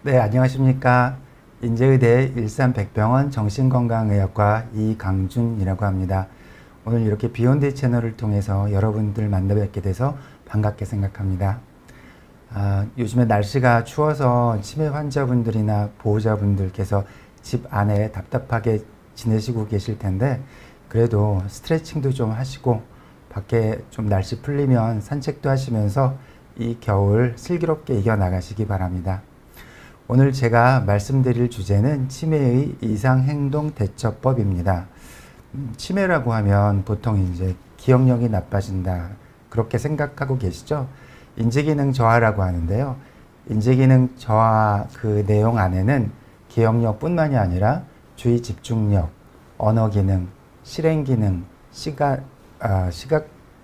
네, 안녕하십니까. 인제의대 일산백병원 정신건강의학과 이강준이라고 합니다. 오늘 이렇게 비욘드 채널을 통해서 여러분들 만나 뵙게 돼서 반갑게 생각합니다. 요즘에 날씨가 추워서 치매 환자분들이나 보호자분들께서 집 안에 답답하게 지내시고 계실 텐데, 그래도 스트레칭도 좀 하시고 밖에 좀 날씨 풀리면 산책도 하시면서 이 겨울 슬기롭게 이겨나가시기 바랍니다. 오늘 제가 말씀드릴 주제는 치매의 이상행동대처법입니다. 치매라고 하면 보통 이제 기억력이 나빠진다, 그렇게 생각하고 계시죠? 인지기능 저하라고 하는데요. 인지기능 저하 그 내용 안에는 기억력뿐만이 아니라 주의 집중력, 언어기능, 실행기능, 시각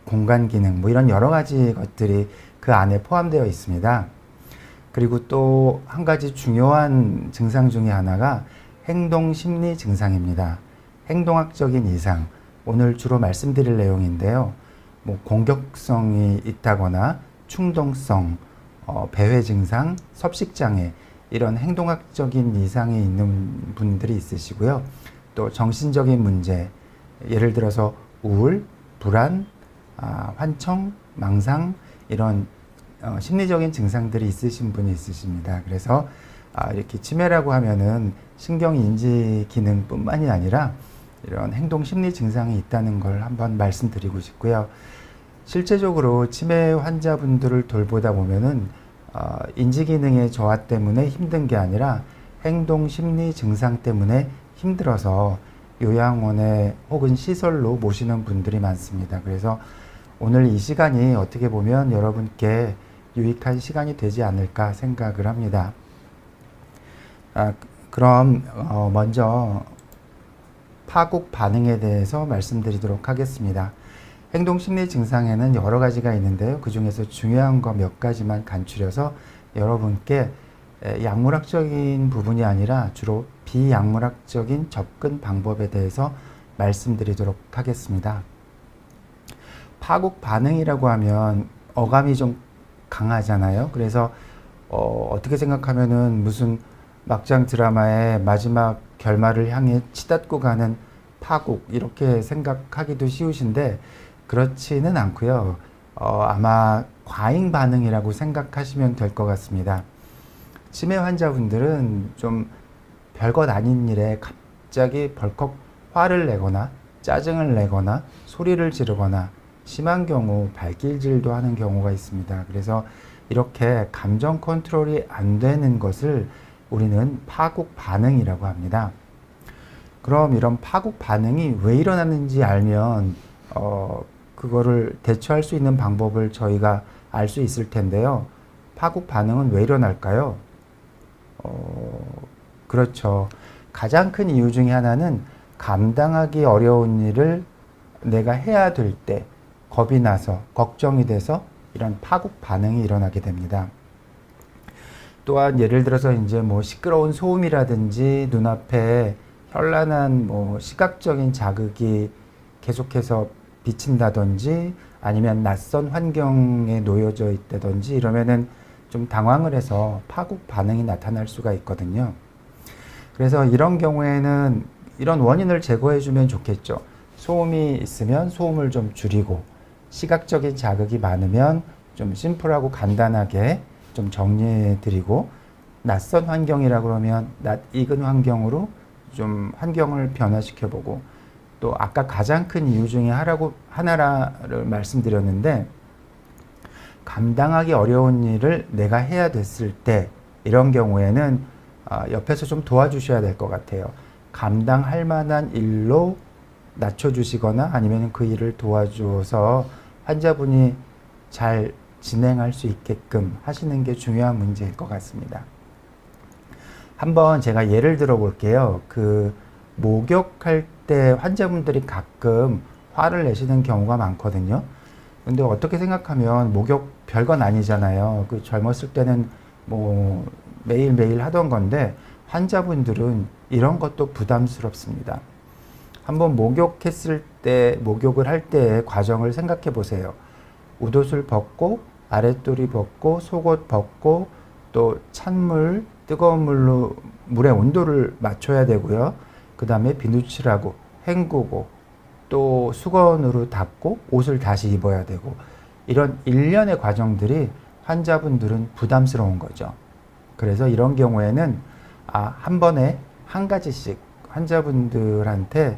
공간기능, 이런 여러 가지 것들이 그 안에 포함되어 있습니다. 그리고 또 한 가지 중요한 증상 중에 하나가 행동심리 증상입니다. 행동학적인 이상, 오늘 주로 말씀드릴 내용인데요. 공격성이 있다거나 충동성, 배회 증상, 섭식장애, 이런 행동학적인 이상이 있는 분들이 있으시고요. 또 정신적인 문제, 예를 들어서 우울, 불안, 환청, 망상, 이런 심리적인 증상들이 있으신 분이 있으십니다. 그래서 이렇게 치매라고 하면은 신경인지 기능뿐만이 아니라 이런 행동 심리 증상이 있다는 걸 한번 말씀드리고 싶고요. 실제적으로 치매 환자분들을 돌보다 보면은 인지 기능의 저하 때문에 힘든 게 아니라 행동 심리 증상 때문에 힘들어서 요양원에 혹은 시설로 모시는 분들이 많습니다. 그래서 오늘 이 시간이 어떻게 보면 여러분께 유익한 시간이 되지 않을까 생각을 합니다. 그럼 먼저 파국 반응에 대해서 말씀드리도록 하겠습니다. 행동심리 증상에는 여러 가지가 있는데요. 그 중에서 중요한 거 몇 가지만 간추려서 여러분께 약물학적인 부분이 아니라 주로 비약물학적인 접근 방법에 대해서 말씀드리도록 하겠습니다. 파국 반응이라고 하면 어감이 좀 강하잖아요. 그래서 어떻게 생각하면은 무슨 막장 드라마의 마지막 결말을 향해 치닫고 가는 파국, 이렇게 생각하기도 쉬우신데 그렇지는 않고요. 아마 과잉 반응이라고 생각하시면 될 것 같습니다. 치매 환자분들은 좀 별것 아닌 일에 갑자기 벌컥 화를 내거나 짜증을 내거나 소리를 지르거나 심한 경우 발길질도 하는 경우가 있습니다. 그래서 이렇게 감정 컨트롤이 안 되는 것을 우리는 파국 반응이라고 합니다. 그럼 이런 파국 반응이 왜 일어나는지 알면 그거를 대처할 수 있는 방법을 저희가 알 수 있을 텐데요. 파국 반응은 왜 일어날까요? 그렇죠. 가장 큰 이유 중에 하나는 감당하기 어려운 일을 내가 해야 될 때 겁이 나서 걱정이 돼서 이런 파국 반응이 일어나게 됩니다. 또한 예를 들어서 이제 시끄러운 소음이라든지 눈앞에 현란한 시각적인 자극이 계속해서 비친다든지 아니면 낯선 환경에 놓여져 있다든지 이러면은 좀 당황을 해서 파국 반응이 나타날 수가 있거든요. 그래서 이런 경우에는 이런 원인을 제거해 주면 좋겠죠. 소음이 있으면 소음을 좀 줄이고, 시각적인 자극이 많으면 좀 심플하고 간단하게 좀 정리해 드리고, 낯선 환경이라 그러면 낯익은 환경으로 좀 환경을 변화시켜 보고, 또 아까 가장 큰 이유 중에 하나를 말씀드렸는데, 감당하기 어려운 일을 내가 해야 됐을 때 이런 경우에는 옆에서 좀 도와주셔야 될 것 같아요. 감당할 만한 일로 낮춰주시거나 아니면 그 일을 도와줘서 환자분이 잘 진행할 수 있게끔 하시는 게 중요한 문제일 것 같습니다. 한번 제가 예를 들어 볼게요. 목욕할 때 환자분들이 가끔 화를 내시는 경우가 많거든요. 근데 어떻게 생각하면 목욕 별건 아니잖아요. 젊었을 때는 매일매일 하던 건데 환자분들은 이런 것도 부담스럽습니다. 한번 목욕을 할 때의 과정을 생각해 보세요. 웃옷을 벗고 아랫도리 벗고 속옷 벗고 또 찬물 뜨거운 물의 온도를 맞춰야 되고요. 그 다음에 비누칠하고 헹구고 또 수건으로 닦고 옷을 다시 입어야 되고, 이런 일련의 과정들이 환자분들은 부담스러운 거죠. 그래서 이런 경우에는 한 번에 한 가지씩 환자분들한테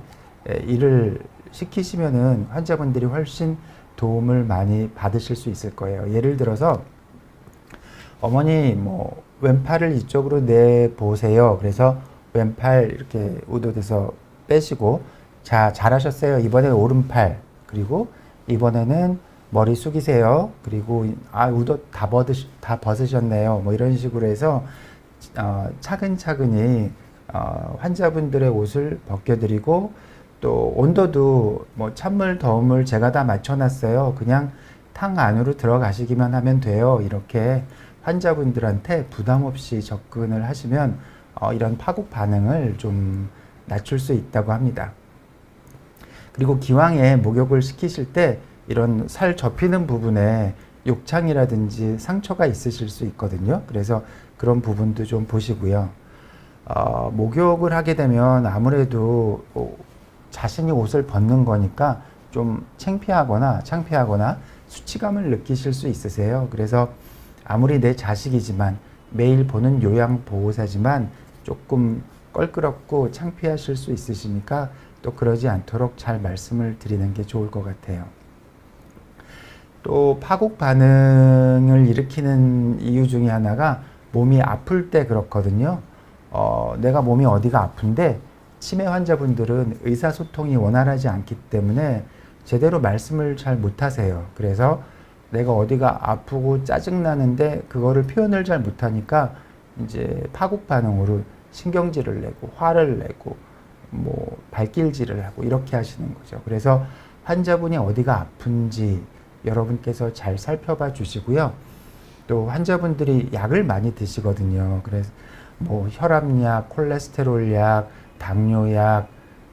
일을 시키시면은 환자분들이 훨씬 도움을 많이 받으실 수 있을 거예요. 예를 들어서 어머니 뭐 왼팔을 이쪽으로 내보세요. 그래서 왼팔 이렇게 우도돼서 빼시고, 자, 잘하셨어요. 이번에 오른팔, 그리고 이번에는 머리 숙이세요. 그리고 우도 다 벗으셨네요. 뭐 이런 식으로 해서 차근차근히 환자분들의 옷을 벗겨드리고, 또 온도도 뭐 찬물 더운물 제가 다 맞춰놨어요. 그냥 탕 안으로 들어가시기만 하면 돼요. 이렇게 환자분들한테 부담 없이 접근을 하시면 이런 파국 반응을 좀 낮출 수 있다고 합니다. 그리고 기왕에 목욕을 시키실 때 이런 살 접히는 부분에 욕창이라든지 상처가 있으실 수 있거든요. 그래서 그런 부분도 좀 보시고요. 목욕을 하게 되면 아무래도 자신이 옷을 벗는 거니까 좀 창피하거나 수치감을 느끼실 수 있으세요. 그래서 아무리 내 자식이지만, 매일 보는 요양보호사지만 조금 껄끄럽고 창피하실 수 있으시니까 또 그러지 않도록 잘 말씀을 드리는 게 좋을 것 같아요. 또 파국 반응을 일으키는 이유 중에 하나가 몸이 아플 때 그렇거든요. 내가 몸이 어디가 아픈데 치매 환자분들은 의사소통이 원활하지 않기 때문에 제대로 말씀을 잘 못하세요. 그래서 내가 어디가 아프고 짜증나는데 그거를 표현을 잘 못하니까 이제 파국 반응으로 신경질을 내고 화를 내고 뭐 발길질을 하고 이렇게 하시는 거죠. 그래서 환자분이 어디가 아픈지 여러분께서 잘 살펴봐 주시고요. 또 환자분들이 약을 많이 드시거든요. 그래서 뭐 혈압약, 콜레스테롤약, 당뇨약,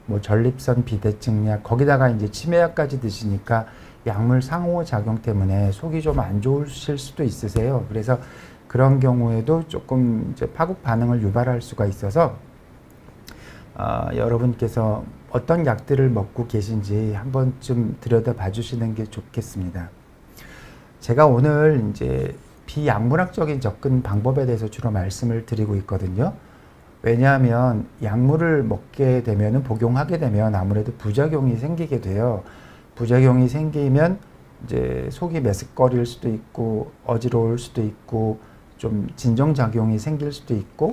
뭐 전립선 비대증약, 거기다가 이제 치매약까지 드시니까 약물 상호작용 때문에 속이 좀 안 좋으실 수도 있으세요. 그래서 그런 경우에도 조금 이제 파국 반응을 유발할 수가 있어서 여러분께서 어떤 약들을 먹고 계신지 한 번쯤 들여다봐 주시는 게 좋겠습니다. 제가 오늘 이제 비약물학적인 접근 방법에 대해서 주로 말씀을 드리고 있거든요. 왜냐하면 약물을 먹게 되면, 복용하게 되면 아무래도 부작용이 생기게 돼요. 부작용이 생기면 이제 속이 메스꺼릴 수도 있고, 어지러울 수도 있고, 좀 진정작용이 생길 수도 있고,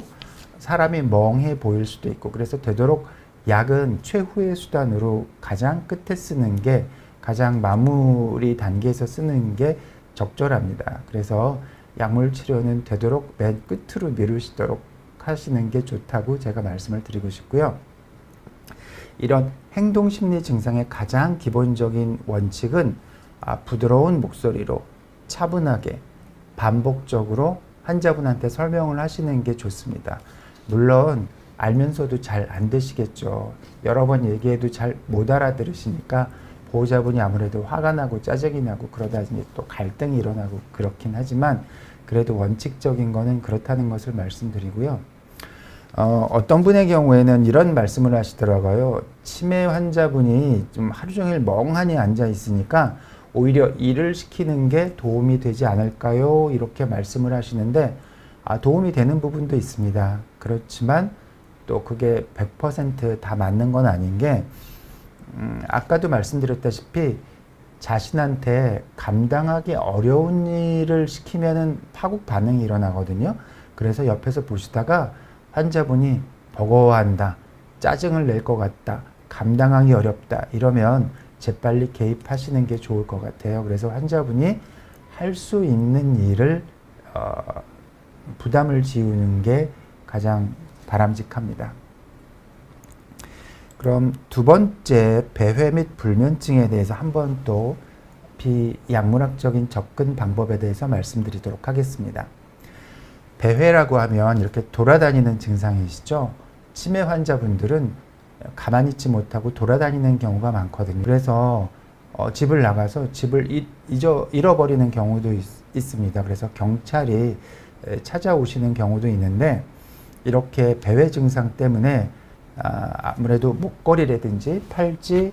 사람이 멍해 보일 수도 있고, 그래서 되도록 약은 최후의 수단으로 가장 끝에 쓰는 게, 가장 마무리 단계에서 쓰는 게 적절합니다. 그래서 약물 치료는 되도록 맨 끝으로 미루시도록 하시는 게 좋다고 제가 말씀을 드리고 싶고요. 이런 행동심리 증상의 가장 기본적인 원칙은 부드러운 목소리로 차분하게 반복적으로 환자분한테 설명을 하시는 게 좋습니다. 물론 알면서도 잘 안 되시겠죠. 여러 번 얘기해도 잘 못 알아들으시니까 보호자분이 아무래도 화가 나고 짜증이 나고, 그러다 이제 또 갈등이 일어나고 그렇긴 하지만, 그래도 원칙적인 거는 그렇다는 것을 말씀드리고요. 어떤 분의 경우에는 이런 말씀을 하시더라고요. 치매 환자분이 좀 하루 종일 멍하니 앉아 있으니까 오히려 일을 시키는 게 도움이 되지 않을까요? 이렇게 말씀을 하시는데, 도움이 되는 부분도 있습니다. 그렇지만 또 그게 100% 다 맞는 건 아닌 게, 아까도 말씀드렸다시피 자신한테 감당하기 어려운 일을 시키면은 파국 반응이 일어나거든요. 그래서 옆에서 보시다가 환자분이 버거워한다, 짜증을 낼 것 같다, 감당하기 어렵다 이러면 재빨리 개입하시는 게 좋을 것 같아요. 그래서 환자분이 할 수 있는 일을 부담을 지우는 게 가장 바람직합니다. 그럼 두 번째, 배회 및 불면증에 대해서 한 번 또 비약물학적인 접근 방법에 대해서 말씀드리도록 하겠습니다. 배회라고 하면 이렇게 돌아다니는 증상이시죠. 치매 환자분들은 가만히 있지 못하고 돌아다니는 경우가 많거든요. 그래서 집을 나가서 집을 잃어버리는 경우도 있습니다. 그래서 경찰이 찾아오시는 경우도 있는데, 이렇게 배회 증상 때문에 아무래도 목걸이라든지 팔찌,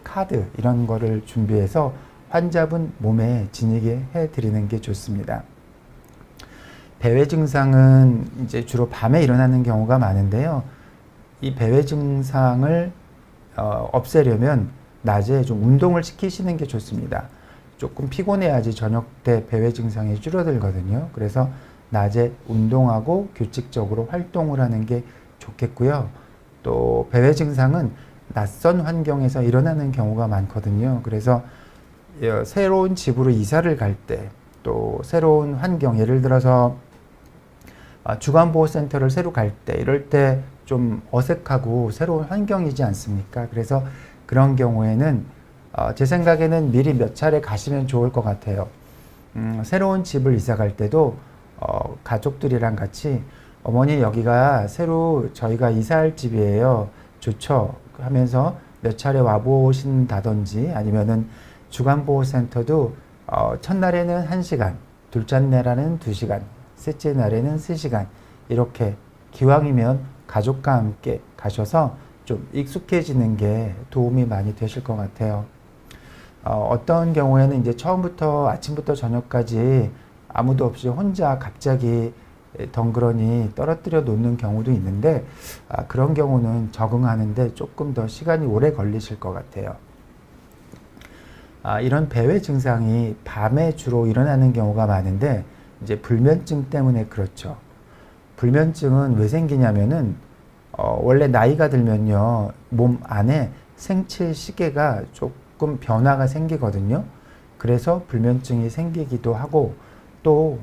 카드 이런 거를 준비해서 환자분 몸에 지니게 해드리는 게 좋습니다. 배회 증상은 이제 주로 밤에 일어나는 경우가 많은데요. 이 배회 증상을 없애려면 낮에 좀 운동을 시키시는 게 좋습니다. 조금 피곤해야지 저녁 때 배회 증상이 줄어들거든요. 그래서 낮에 운동하고 규칙적으로 활동을 하는 게 좋겠고요. 또 배회 증상은 낯선 환경에서 일어나는 경우가 많거든요. 그래서 새로운 집으로 이사를 갈 때, 또 새로운 환경, 예를 들어서 주간보호센터를 새로 갈 때, 이럴 때 좀 어색하고 새로운 환경이지 않습니까? 그래서 그런 경우에는 제 생각에는 미리 몇 차례 가시면 좋을 것 같아요. 새로운 집을 이사 갈 때도 가족들이랑 같이 어머니 여기가 새로 저희가 이사할 집이에요. 좋죠? 하면서 몇 차례 와보신다든지 아니면은 주간보호센터도 첫날에는 1시간, 둘째 날에는 2시간, 셋째 날에는 3시간 이렇게 기왕이면 가족과 함께 가셔서 좀 익숙해지는 게 도움이 많이 되실 것 같아요. 어떤 경우에는 이제 처음부터 아침부터 저녁까지 아무도 없이 혼자 갑자기 덩그러니 떨어뜨려 놓는 경우도 있는데 그런 경우는 적응하는데 조금 더 시간이 오래 걸리실 것 같아요. 이런 배회 증상이 밤에 주로 일어나는 경우가 많은데 이제 불면증 때문에 그렇죠. 불면증은 왜 생기냐면은 원래 나이가 들면요 몸 안에 생체 시계가 조금 변화가 생기거든요. 그래서 불면증이 생기기도 하고 또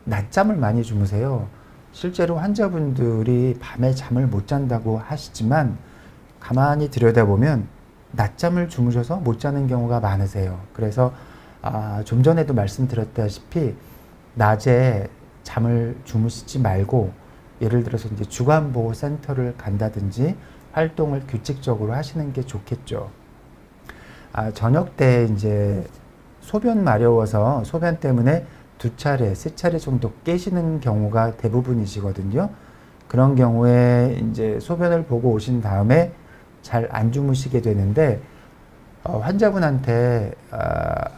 낮잠을 많이 주무세요. 실제로 환자분들이 밤에 잠을 못 잔다고 하시지만 가만히 들여다보면 낮잠을 주무셔서 못 자는 경우가 많으세요. 그래서 좀 전에도 말씀드렸다시피 낮에 잠을 주무시지 말고 예를 들어서 이제 주간보호센터를 간다든지 활동을 규칙적으로 하시는 게 좋겠죠. 저녁 때 이제 소변 마려워서 소변 때문에 2차례, 3차례 정도 깨시는 경우가 대부분이시거든요. 그런 경우에 이제 소변을 보고 오신 다음에 잘 안 주무시게 되는데 환자분한테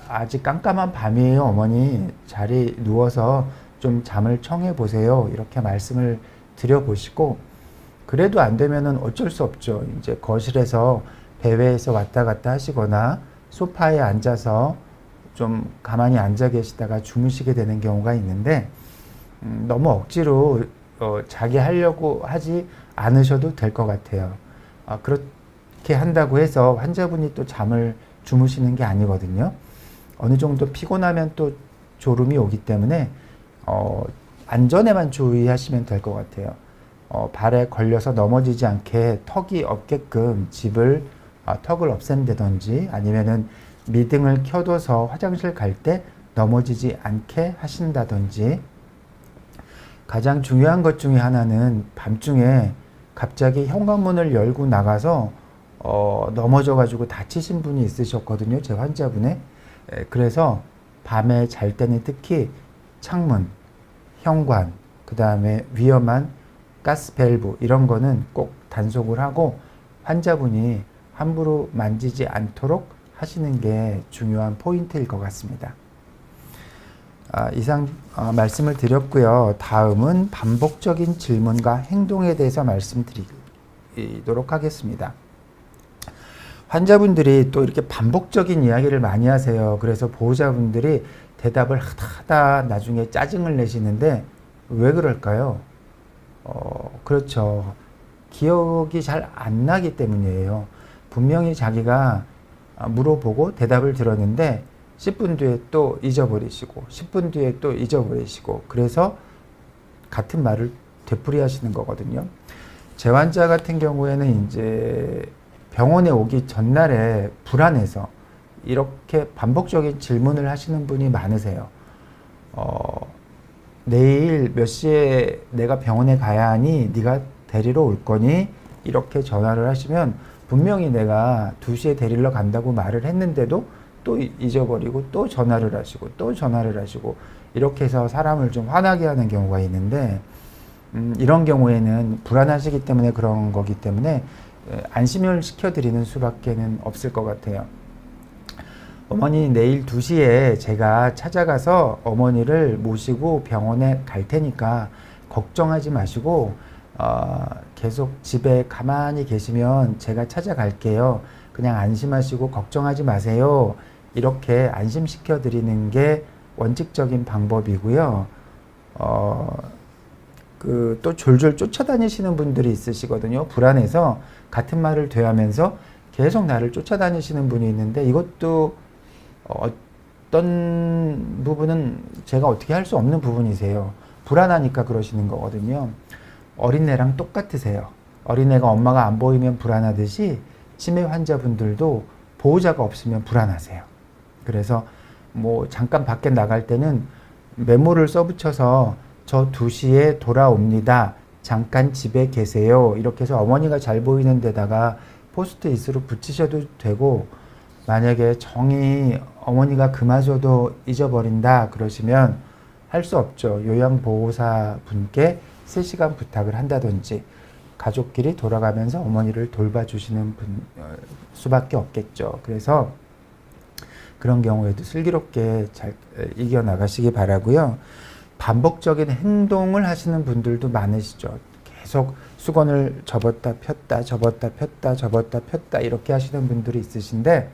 아직 깜깜한 밤이에요 어머니 자리 누워서 좀 잠을 청해 보세요 이렇게 말씀을 드려보시고 그래도 안 되면은 어쩔 수 없죠. 이제 거실에서 배회에서 왔다 갔다 하시거나 소파에 앉아서 좀 가만히 앉아 계시다가 주무시게 되는 경우가 있는데 너무 억지로 자게 하려고 하지 않으셔도 될 것 같아요. 그렇게 한다고 해서 환자분이 또 잠을 주무시는 게 아니거든요. 어느 정도 피곤하면 또 졸음이 오기 때문에 안전에만 주의하시면 될 것 같아요. 발에 걸려서 넘어지지 않게 턱이 없게끔 턱을 없앤다든지 아니면은 미등을 켜둬서 화장실 갈 때 넘어지지 않게 하신다든지 가장 중요한 것 중에 하나는 밤중에 갑자기 현관문을 열고 나가서 넘어져 가지고 다치신 분이 있으셨거든요. 제 환자분에. 그래서 밤에 잘 때는 특히 창문, 현관, 그 다음에 위험한 가스 밸브 이런 거는 꼭 단속을 하고 환자분이 함부로 만지지 않도록 하시는 게 중요한 포인트일 것 같습니다. 이상 말씀을 드렸고요. 다음은 반복적인 질문과 행동에 대해서 말씀드리도록 하겠습니다. 환자분들이 또 이렇게 반복적인 이야기를 많이 하세요. 그래서 보호자분들이 대답을 하다 나중에 짜증을 내시는데 왜 그럴까요? 그렇죠. 기억이 잘 안 나기 때문이에요. 분명히 자기가 물어보고 대답을 들었는데 10분 뒤에 또 잊어버리시고 10분 뒤에 또 잊어버리시고 그래서 같은 말을 되풀이하시는 거거든요. 제 환자 같은 경우에는 이제 병원에 오기 전날에 불안해서 이렇게 반복적인 질문을 하시는 분이 많으세요. 내일 몇 시에 내가 병원에 가야 하니 네가 데리러 올 거니? 이렇게 전화를 하시면 분명히 내가 2시에 데리러 간다고 말을 했는데도 또 잊어버리고 또 전화를 하시고 또 전화를 하시고 이렇게 해서 사람을 좀 화나게 하는 경우가 있는데 이런 경우에는 불안하시기 때문에 그런 거기 때문에 안심을 시켜드리는 수밖에는 없을 것 같아요. 어머니 내일 2시에 제가 찾아가서 어머니를 모시고 병원에 갈 테니까 걱정하지 마시고 계속 집에 가만히 계시면 제가 찾아갈게요. 그냥 안심하시고 걱정하지 마세요. 이렇게 안심시켜 드리는 게 원칙적인 방법이고요. 또 졸졸 쫓아다니시는 분들이 있으시거든요. 불안해서 같은 말을 되하면서 계속 나를 쫓아다니시는 분이 있는데 이것도 어떤 부분은 제가 어떻게 할 수 없는 부분이세요. 불안하니까 그러시는 거거든요. 어린애랑 똑같으세요. 어린애가 엄마가 안 보이면 불안하듯이 치매 환자분들도 보호자가 없으면 불안하세요. 그래서 뭐 잠깐 밖에 나갈 때는 메모를 써붙여서 저 2시에 돌아옵니다. 잠깐 집에 계세요. 이렇게 해서 어머니가 잘 보이는 데다가 포스트잇으로 붙이셔도 되고, 만약에 정이 어머니가 그마저도 잊어버린다 그러시면 할 수 없죠. 요양보호사 분께 3시간 부탁을 한다든지 가족끼리 돌아가면서 어머니를 돌봐주시는 수밖에 없겠죠. 그래서 그런 경우에도 슬기롭게 잘 이겨나가시기 바라고요. 반복적인 행동을 하시는 분들도 많으시죠. 계속 수건을 접었다 폈다 접었다 폈다 접었다 폈다 이렇게 하시는 분들이 있으신데,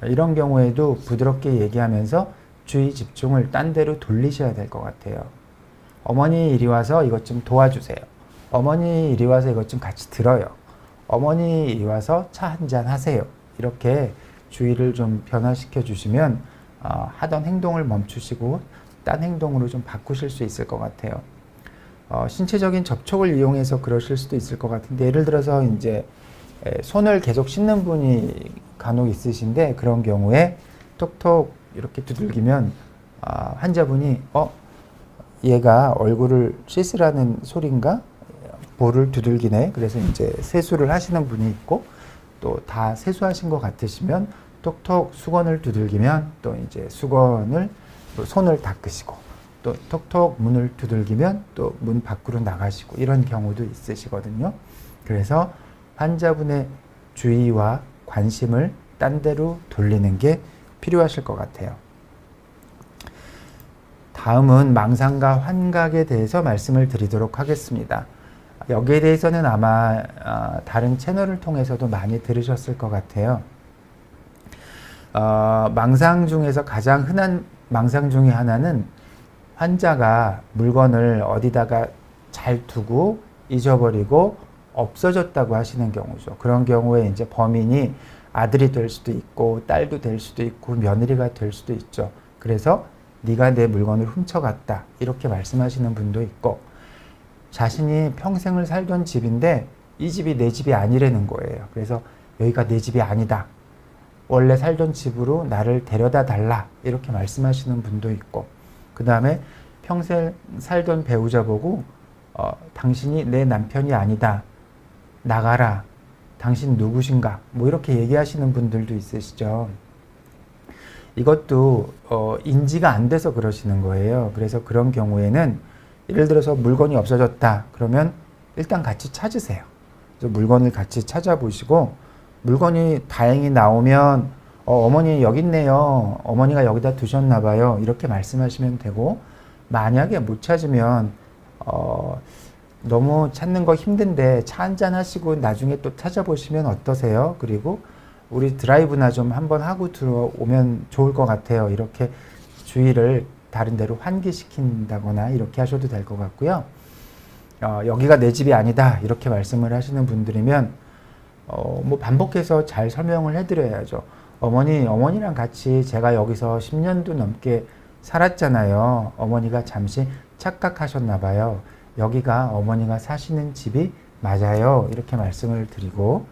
이런 경우에도 부드럽게 얘기하면서 주의 집중을 딴 데로 돌리셔야 될 것 같아요. 어머니 이리 와서 이것 좀 도와주세요. 어머니 이리 와서 이것 좀 같이 들어요. 어머니 이리 와서 차 한잔 하세요. 이렇게 주의를 좀 변화시켜 주시면 하던 행동을 멈추시고 딴 행동으로 좀 바꾸실 수 있을 것 같아요. 신체적인 접촉을 이용해서 그러실 수도 있을 것 같은데, 예를 들어서 이제 손을 계속 씻는 분이 간혹 있으신데, 그런 경우에 톡톡 이렇게 두들기면 환자분이 얘가 얼굴을 씻으라는 소린가? 볼을 두들기네. 그래서 이제 세수를 하시는 분이 있고, 또 다 세수하신 것 같으시면 톡톡 수건을 두들기면 또 이제 손을 닦으시고, 또 톡톡 문을 두들기면 또 문 밖으로 나가시고, 이런 경우도 있으시거든요. 그래서 환자분의 주의와 관심을 딴 데로 돌리는 게 필요하실 것 같아요. 다음은 망상과 환각에 대해서 말씀을 드리도록 하겠습니다. 여기에 대해서는 아마 다른 채널을 통해서도 많이 들으셨을 것 같아요. 망상 중에서 가장 흔한 망상 중에 하나는 환자가 물건을 어디다가 잘 두고 잊어버리고 없어졌다고 하시는 경우죠. 그런 경우에 이제 범인이 아들이 될 수도 있고 딸도 될 수도 있고 며느리가 될 수도 있죠. 그래서 네가 내 물건을 훔쳐갔다 이렇게 말씀하시는 분도 있고, 자신이 평생을 살던 집인데 이 집이 내 집이 아니라는 거예요. 그래서 여기가 내 집이 아니다. 원래 살던 집으로 나를 데려다 달라 이렇게 말씀하시는 분도 있고, 그 다음에 평생 살던 배우자 보고 당신이 내 남편이 아니다. 나가라. 당신 누구신가? 뭐 이렇게 얘기하시는 분들도 있으시죠. 이것도 인지가 안 돼서 그러시는 거예요. 그래서 그런 경우에는 예를 들어서 물건이 없어졌다. 그러면 일단 같이 찾으세요. 그래서 물건을 같이 찾아보시고, 물건이 다행히 나오면 어머니 여기 있네요. 어머니가 여기다 두셨나 봐요. 이렇게 말씀하시면 되고, 만약에 못 찾으면 너무 찾는 거 힘든데 차 한잔 하시고 나중에 또 찾아보시면 어떠세요? 그리고 우리 드라이브나 좀 한번 하고 들어오면 좋을 것 같아요. 이렇게 주의를 다른 데로 환기시킨다거나 이렇게 하셔도 될 것 같고요. 여기가 내 집이 아니다 이렇게 말씀을 하시는 분들이면 뭐 반복해서 잘 설명을 해드려야죠. 어머니랑 같이 제가 여기서 10년도 넘게 살았잖아요. 어머니가 잠시 착각하셨나 봐요. 여기가 어머니가 사시는 집이 맞아요. 이렇게 말씀을 드리고,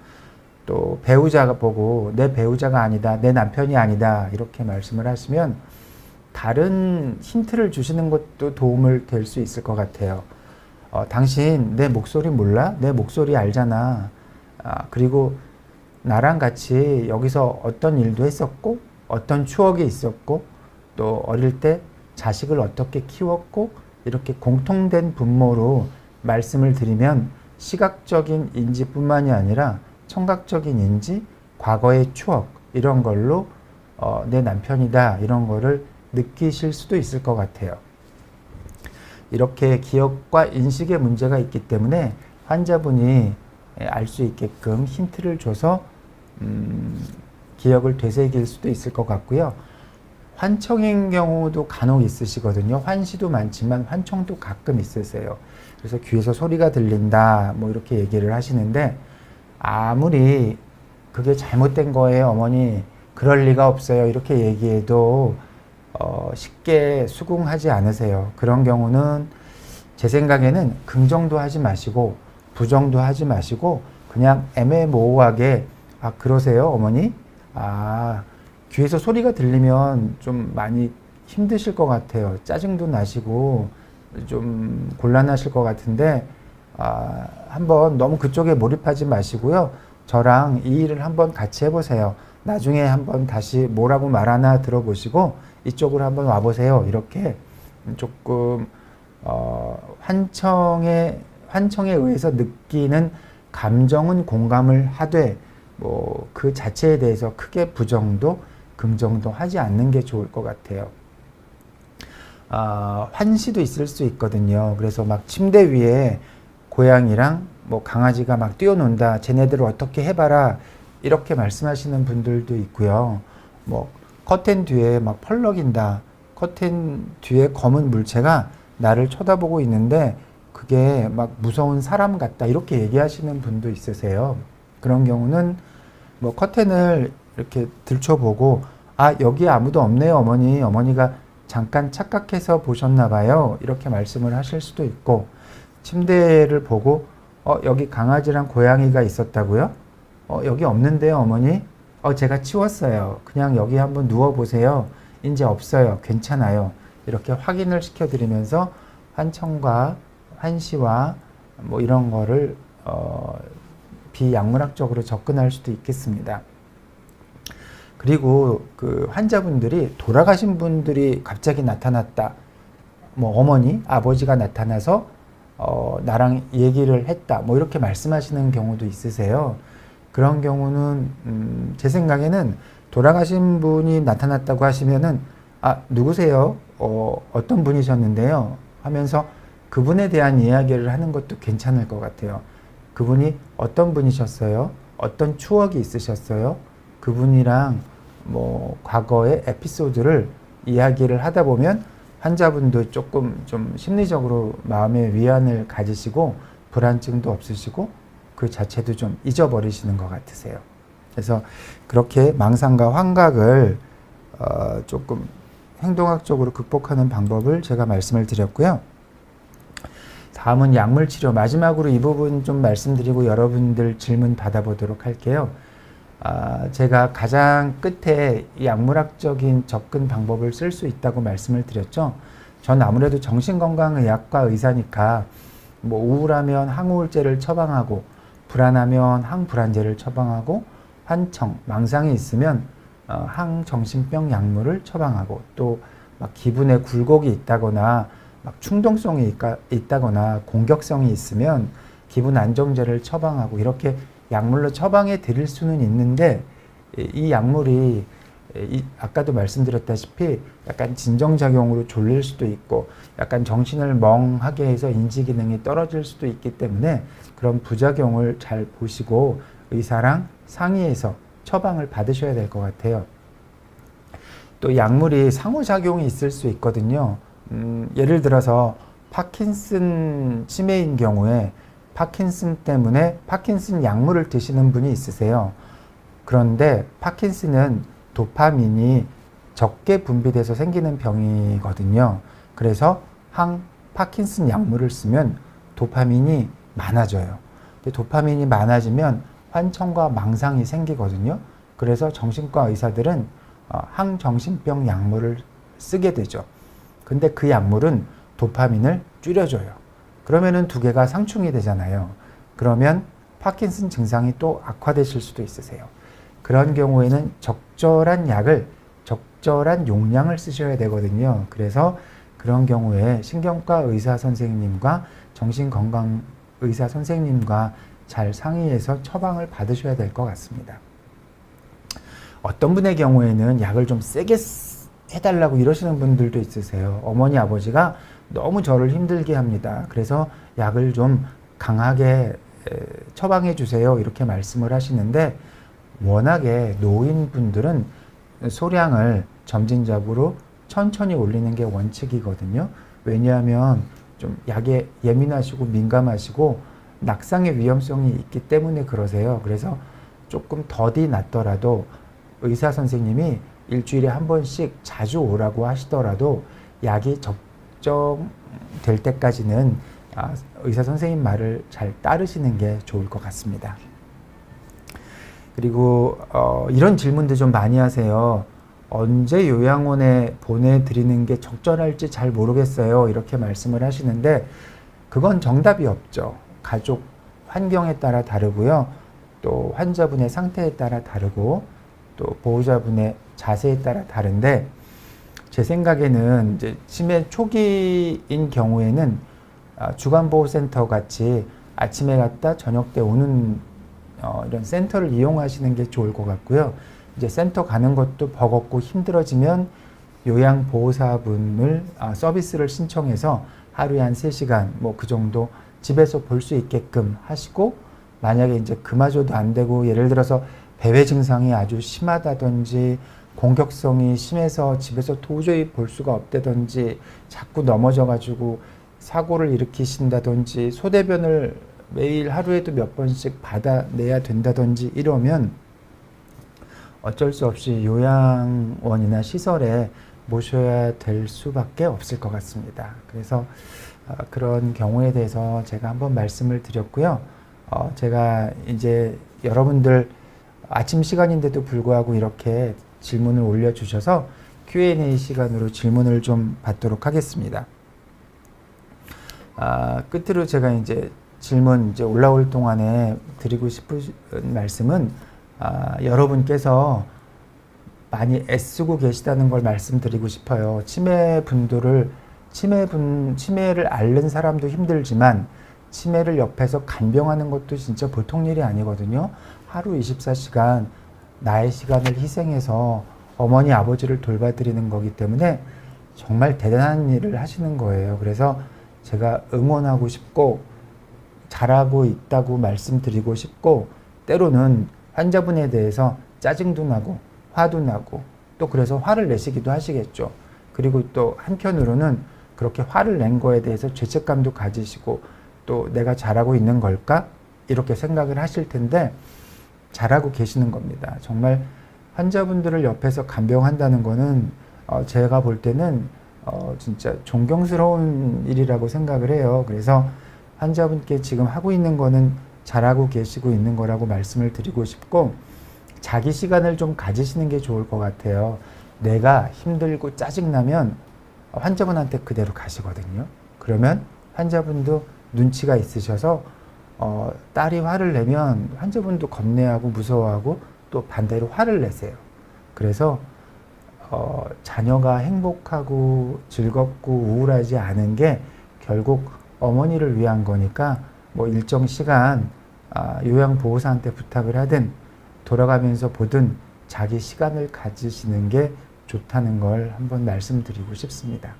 또 배우자가 보고 내 배우자가 아니다, 내 남편이 아니다 이렇게 말씀을 하시면 다른 힌트를 주시는 것도 도움을 될 수 있을 것 같아요. 당신 내 목소리 몰라? 내 목소리 알잖아. 그리고 나랑 같이 여기서 어떤 일도 했었고 어떤 추억이 있었고 또 어릴 때 자식을 어떻게 키웠고 이렇게 공통된 분모로 말씀을 드리면 시각적인 인지뿐만이 아니라 청각적인 인지, 과거의 추억 이런 걸로 내 남편이다 이런 거를 느끼실 수도 있을 것 같아요. 이렇게 기억과 인식에 문제가 있기 때문에 환자분이 알 수 있게끔 힌트를 줘서 기억을 되새길 수도 있을 것 같고요. 환청인 경우도 간혹 있으시거든요. 환시도 많지만 환청도 가끔 있으세요. 그래서 귀에서 소리가 들린다 뭐 이렇게 얘기를 하시는데 아무리 그게 잘못된 거예요 어머니 그럴 리가 없어요 이렇게 얘기해도 쉽게 수긍하지 않으세요. 그런 경우는 제 생각에는 긍정도 하지 마시고 부정도 하지 마시고 그냥 애매모호하게 아 그러세요 어머니? 아 귀에서 소리가 들리면 좀 많이 힘드실 것 같아요. 짜증도 나시고 좀 곤란하실 것 같은데 한번 너무 그쪽에 몰입하지 마시고요. 저랑 이 일을 한번 같이 해보세요. 나중에 한번 다시 뭐라고 말하나 들어보시고 이쪽으로 한번 와보세요. 이렇게 조금 환청에 의해서 느끼는 감정은 공감을 하되 뭐 그 자체에 대해서 크게 부정도 긍정도 하지 않는 게 좋을 것 같아요. 환시도 있을 수 있거든요. 그래서 막 침대 위에 고양이랑 뭐 강아지가 막 뛰어논다. 쟤네들을 어떻게 해봐라. 이렇게 말씀하시는 분들도 있고요. 뭐 커튼 뒤에 막 펄럭인다. 커튼 뒤에 검은 물체가 나를 쳐다보고 있는데 그게 막 무서운 사람 같다. 이렇게 얘기하시는 분도 있으세요. 그런 경우는 뭐 커튼을 이렇게 들춰보고 아 여기 아무도 없네요 어머니. 어머니가 잠깐 착각해서 보셨나 봐요. 이렇게 말씀을 하실 수도 있고 침대를 보고 여기 강아지랑 고양이가 있었다고요? 여기 없는데요 어머니? 제가 치웠어요. 그냥 여기 한번 누워보세요. 이제 없어요. 괜찮아요. 이렇게 확인을 시켜드리면서 환청과 환시와 뭐 이런 거를 비약물학적으로 접근할 수도 있겠습니다. 그리고 그 환자분들이 돌아가신 분들이 갑자기 나타났다. 뭐 어머니, 아버지가 나타나서 나랑 얘기를 했다. 뭐 이렇게 말씀하시는 경우도 있으세요. 그런 경우는 제 생각에는 돌아가신 분이 나타났다고 하시면은 누구세요? 어떤 분이셨는데요? 하면서 그분에 대한 이야기를 하는 것도 괜찮을 것 같아요. 그분이 어떤 분이셨어요? 어떤 추억이 있으셨어요? 그분이랑 뭐 과거의 에피소드를 이야기를 하다 보면 환자분도 조금 좀 심리적으로 마음의 위안을 가지시고 불안증도 없으시고 그 자체도 좀 잊어버리시는 것 같으세요. 그래서 그렇게 망상과 환각을 조금 행동학적으로 극복하는 방법을 제가 말씀을 드렸고요. 다음은 약물치료. 마지막으로 이 부분 좀 말씀드리고 여러분들 질문 받아보도록 할게요. 제가 가장 끝에 약물학적인 접근 방법을 쓸 수 있다고 말씀을 드렸죠. 전 아무래도 정신건강의학과 의사니까 뭐 우울하면 항우울제를 처방하고 불안하면 항불안제를 처방하고 환청, 망상이 있으면 항정신병 약물을 처방하고 또 막 기분에 굴곡이 있다거나 막 충동성이 있다거나 공격성이 있으면 기분 안정제를 처방하고 이렇게 약물로 처방해 드릴 수는 있는데 이 약물이 아까도 말씀드렸다시피 약간 진정작용으로 졸릴 수도 있고 약간 정신을 멍하게 해서 인지기능이 떨어질 수도 있기 때문에 그런 부작용을 잘 보시고 의사랑 상의해서 처방을 받으셔야 될 것 같아요. 또 약물이 상호작용이 있을 수 있거든요. 예를 들어서 파킨슨 치매인 경우에 파킨슨 때문에 파킨슨 약물을 드시는 분이 있으세요. 그런데 파킨슨은 도파민이 적게 분비돼서 생기는 병이거든요. 그래서 파킨슨 약물을 쓰면 도파민이 많아져요. 근데 도파민이 많아지면 환청과 망상이 생기거든요. 그래서 정신과 의사들은 항정신병 약물을 쓰게 되죠. 근데 그 약물은 도파민을 줄여줘요. 그러면은 두 개가 상충이 되잖아요. 그러면 파킨슨 증상이 또 악화되실 수도 있으세요. 그런 경우에는 적절한 약을 적절한 용량을 쓰셔야 되거든요. 그래서 그런 경우에 신경과 의사 선생님과 정신건강 의사 선생님과 잘 상의해서 처방을 받으셔야 될 것 같습니다. 어떤 분의 경우에는 약을 좀 세게 해달라고 이러시는 분들도 있으세요. 어머니, 아버지가 너무 저를 힘들게 합니다. 그래서 약을 좀 강하게 처방해 주세요. 이렇게 말씀을 하시는데, 워낙에 노인분들은 소량을 점진적으로 천천히 올리는 게 원칙이거든요. 왜냐하면 좀 약에 예민하시고 민감하시고 낙상의 위험성이 있기 때문에 그러세요. 그래서 조금 더디 났더라도 의사 선생님이 일주일에 한 번씩 자주 오라고 하시더라도 약이 적정될 때까지는 의사 선생님 말을 잘 따르시는 게 좋을 것 같습니다. 그리고 이런 질문도 좀 많이 하세요. 언제 요양원에 보내드리는 게 적절할지 잘 모르겠어요. 이렇게 말씀을 하시는데, 그건 정답이 없죠. 가족 환경에 따라 다르고요. 또 환자분의 상태에 따라 다르고, 또 보호자분의 자세에 따라 다른데, 제 생각에는 이제 치매 초기인 경우에는 주간보호센터 같이 아침에 갔다 저녁 때 오는 이런 센터를 이용하시는 게 좋을 것 같고요. 이제 센터 가는 것도 버겁고 힘들어지면 요양보호사분을 서비스를 신청해서 하루에 한 3시간 뭐 그 정도 집에서 볼 수 있게끔 하시고, 만약에 이제 그마저도 안 되고 예를 들어서 배회 증상이 아주 심하다든지 공격성이 심해서 집에서 도저히 볼 수가 없다든지 자꾸 넘어져 가지고 사고를 일으키신다든지 소대변을 매일 하루에도 몇 번씩 받아내야 된다든지 이러면 어쩔 수 없이 요양원이나 시설에 모셔야 될 수밖에 없을 것 같습니다. 그래서 그런 경우에 대해서 제가 한번 말씀을 드렸고요. 제가 이제 여러분들 아침 시간인데도 불구하고 이렇게 질문을 올려주셔서 Q&A 시간으로 질문을 좀 받도록 하겠습니다. 끝으로 제가 이제 질문 이제 올라올 동안에 드리고 싶은 말씀은, 여러분께서 많이 애쓰고 계시다는 걸 말씀드리고 싶어요. 치매를 앓는 사람도 힘들지만 치매를 옆에서 간병하는 것도 진짜 보통 일이 아니거든요. 하루 24시간 나의 시간을 희생해서 어머니, 아버지를 돌봐드리는 거기 때문에 정말 대단한 일을 하시는 거예요. 그래서 제가 응원하고 싶고 잘하고 있다고 말씀드리고 싶고, 때로는 환자분에 대해서 짜증도 나고 화도 나고 또 그래서 화를 내시기도 하시겠죠. 그리고 또 한편으로는 그렇게 화를 낸 거에 대해서 죄책감도 가지시고, 또 내가 잘하고 있는 걸까? 이렇게 생각을 하실 텐데 잘하고 계시는 겁니다. 정말 환자분들을 옆에서 간병한다는 거는 제가 볼 때는 진짜 존경스러운 일이라고 생각을 해요. 그래서 환자분께 지금 하고 있는 거는 잘하고 계시고 있는 거라고 말씀을 드리고 싶고, 자기 시간을 좀 가지시는 게 좋을 것 같아요. 내가 힘들고 짜증나면 환자분한테 그대로 가시거든요. 그러면 환자분도 눈치가 있으셔서 딸이 화를 내면 환자분도 겁내하고 무서워하고 또 반대로 화를 내세요. 그래서 자녀가 행복하고 즐겁고 우울하지 않은 게 결국 어머니를 위한 거니까 뭐 일정 시간 요양보호사한테 부탁을 하든 돌아가면서 보든 자기 시간을 가지시는 게 좋다는 걸 한번 말씀드리고 싶습니다.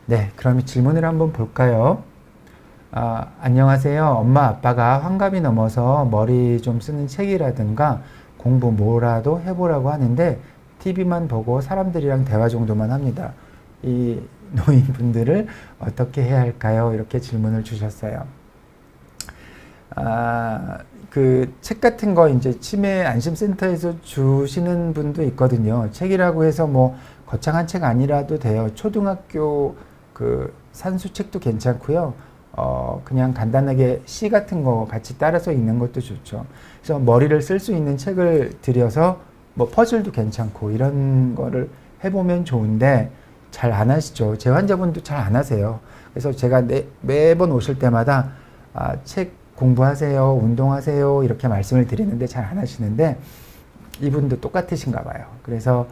네, 그럼 질문을 한번 볼까요? 안녕하세요. 엄마 아빠가 환갑이 넘어서 머리 좀 쓰는 책이라든가 공부 뭐라도 해보라고 하는데 TV만 보고 사람들이랑 대화 정도만 합니다. 이 노인분들을 어떻게 해야 할까요? 이렇게 질문을 주셨어요. 그 책 같은 거 이제 치매 안심센터에서 주시는 분도 있거든요. 책이라고 해서 뭐 거창한 책 아니라도 돼요. 초등학교 그 산수책도 괜찮고요. 그냥 간단하게 시 같은 거 같이 따라서 읽는 것도 좋죠. 그래서 머리를 쓸 수 있는 책을 들여서 뭐 퍼즐도 괜찮고 이런 거를 해보면 좋은데 잘 안 하시죠. 제 환자분도 잘 안 하세요. 그래서 제가 매번 오실 때마다 책 공부하세요, 운동하세요 이렇게 말씀을 드리는데 잘 안 하시는데 이분도 똑같으신가 봐요. 그래서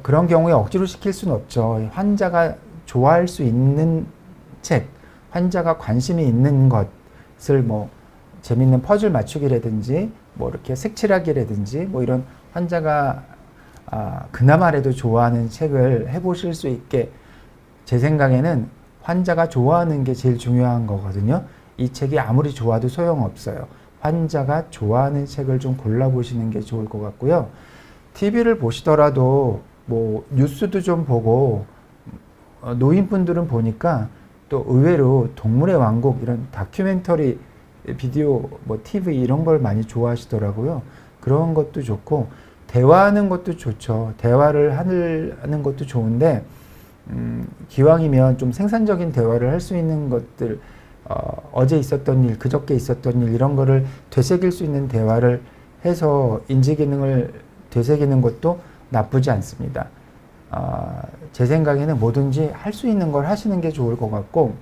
그런 경우에 억지로 시킬 수는 없죠. 환자가 좋아할 수 있는 책, 환자가 관심이 있는 것을 뭐 재밌는 퍼즐 맞추기라든지 뭐 이렇게 색칠하기라든지 뭐 이런 환자가 그나마라도 좋아하는 책을 해보실 수 있게, 제 생각에는 환자가 좋아하는 게 제일 중요한 거거든요. 이 책이 아무리 좋아도 소용없어요. 환자가 좋아하는 책을 좀 골라보시는 게 좋을 것 같고요. TV를 보시더라도 뭐 뉴스도 좀 보고, 노인분들은 보니까 또 의외로 동물의 왕국 이런 다큐멘터리 비디오 뭐 TV 이런 걸 많이 좋아하시더라고요. 그런 것도 좋고, 대화하는 것도 좋죠. 대화를 하는 것도 좋은데, 기왕이면 좀 생산적인 대화를 할 수 있는 것들, 어제 있었던 일, 그저께 있었던 일, 이런 거를 되새길 수 있는 대화를 해서 인지 기능을 되새기는 것도 나쁘지 않습니다. 제 생각에는 뭐든지 할 수 있는 걸 하시는 게 좋을 것 같고,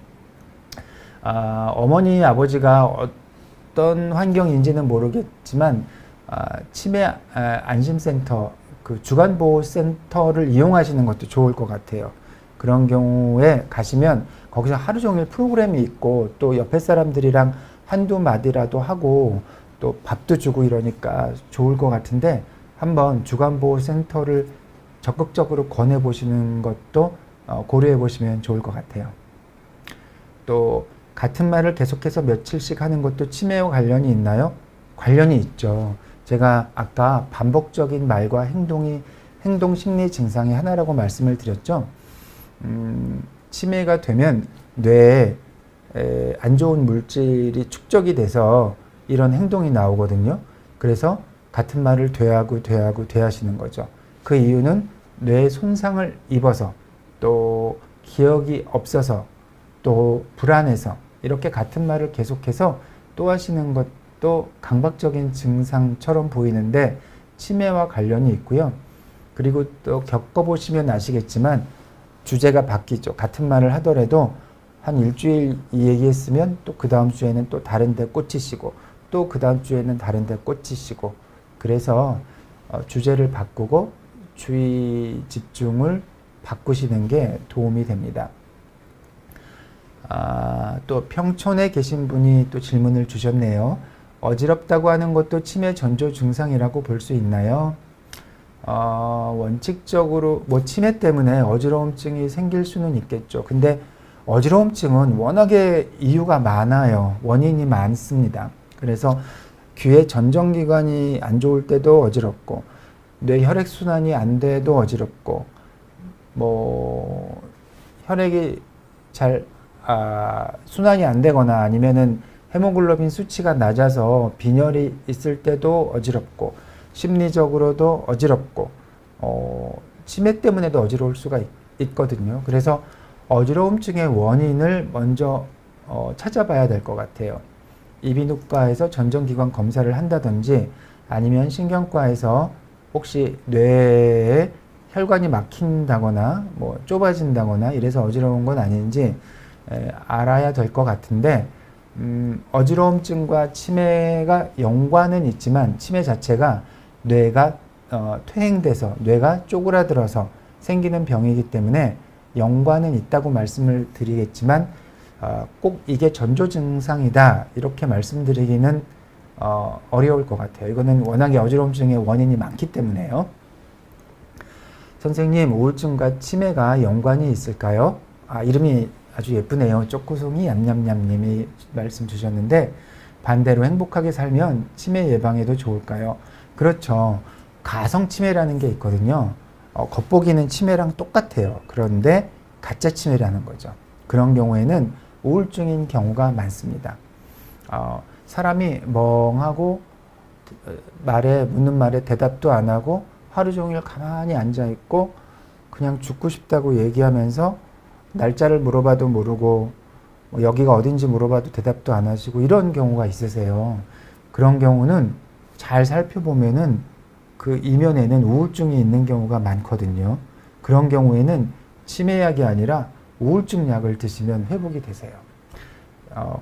어머니, 아버지가 어떤 환경인지는 모르겠지만, 치매 안심센터, 그 주간보호센터를 이용하시는 것도 좋을 것 같아요. 그런 경우에 가시면 거기서 하루 종일 프로그램이 있고, 또 옆에 사람들이랑 한두 마디라도 하고 또 밥도 주고 이러니까 좋을 것 같은데, 한번 주간보호센터를 적극적으로 권해보시는 것도 고려해 보시면 좋을 것 같아요. 또 같은 말을 계속해서 며칠씩 하는 것도 치매와 관련이 있나요? 관련이 있죠. 제가 아까 반복적인 말과 행동 심리 증상의 하나라고 말씀을 드렸죠. 치매가 되면 뇌에 안 좋은 물질이 축적이 돼서 이런 행동이 나오거든요. 그래서 같은 말을 되하시는 거죠. 그 이유는 뇌에 손상을 입어서, 또 기억이 없어서, 또 불안해서, 이렇게 같은 말을 계속해서 또 하시는 것도 강박적인 증상처럼 보이는데 치매와 관련이 있고요. 그리고 또 겪어보시면 아시겠지만 주제가 바뀌죠. 같은 말을 하더라도 한 일주일 이 얘기했으면 또 그 다음 주에는 또 다른 데 꽂히시고, 또 그 다음 주에는 다른 데 꽂히시고, 그래서 주제를 바꾸고 주의 집중을 바꾸시는 게 도움이 됩니다. 또 평촌에 계신 분이 또 질문을 주셨네요. 어지럽다고 하는 것도 치매 전조 증상이라고 볼 수 있나요? 원칙적으로 뭐 치매 때문에 어지러움증이 생길 수는 있겠죠. 근데 어지러움증은 워낙에 이유가 많아요. 원인이 많습니다. 그래서 귀의 전정기관이 안 좋을 때도 어지럽고, 뇌 혈액순환이 안 돼도 어지럽고, 뭐 혈액이 잘 순환이 안 되거나 아니면은 헤모글로빈 수치가 낮아서 빈혈이 있을 때도 어지럽고, 심리적으로도 어지럽고, 치매 때문에도 어지러울 수가 있거든요. 그래서 어지러움증의 원인을 먼저 찾아봐야 될 것 같아요. 이비인후과에서 전정기관 검사를 한다든지, 아니면 신경과에서 혹시 뇌에 혈관이 막힌다거나 뭐 좁아진다거나 이래서 어지러운 건 아닌지 알아야 될 것 같은데, 어지러움증과 치매가 연관은 있지만 치매 자체가 뇌가 퇴행돼서 뇌가 쪼그라들어서 생기는 병이기 때문에 연관은 있다고 말씀을 드리겠지만, 꼭 이게 전조 증상이다 이렇게 말씀드리기는 어려울 것 같아요. 이거는 워낙에 어지러움증의 원인이 많기 때문에요. 선생님, 우울증과 치매가 연관이 있을까요? 이름이 아주 예쁘네요. 쪼꾸송이 얌얌얌님이 말씀 주셨는데, 반대로 행복하게 살면 치매 예방에도 좋을까요? 그렇죠. 가성치매라는 게 있거든요. 겉보기는 치매랑 똑같아요. 그런데 가짜 치매라는 거죠. 그런 경우에는 우울증인 경우가 많습니다. 사람이 멍하고 묻는 말에 대답도 안 하고 하루 종일 가만히 앉아 있고 그냥 죽고 싶다고 얘기하면서 날짜를 물어봐도 모르고 여기가 어딘지 물어봐도 대답도 안 하시고 이런 경우가 있으세요. 그런 경우는 잘 살펴보면은 그 이면에는 우울증이 있는 경우가 많거든요. 그런 경우에는 치매약이 아니라 우울증 약을 드시면 회복이 되세요.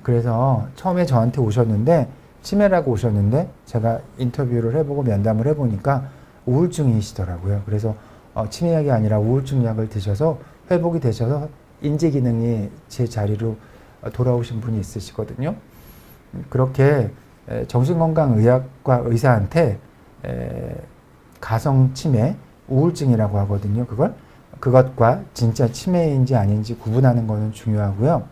그래서 처음에 저한테 오셨는데 치매라고 오셨는데 제가 인터뷰를 해보고 면담을 해보니까 우울증이시더라고요. 그래서 치매약이 아니라 우울증 약을 드셔서 회복이 되셔서 인지 기능이 제 자리로 돌아오신 분이 있으시거든요. 그렇게 정신건강의학과 의사한테 가성 치매, 우울증이라고 하거든요. 그것과 진짜 치매인지 아닌지 구분하는 것은 중요하고요.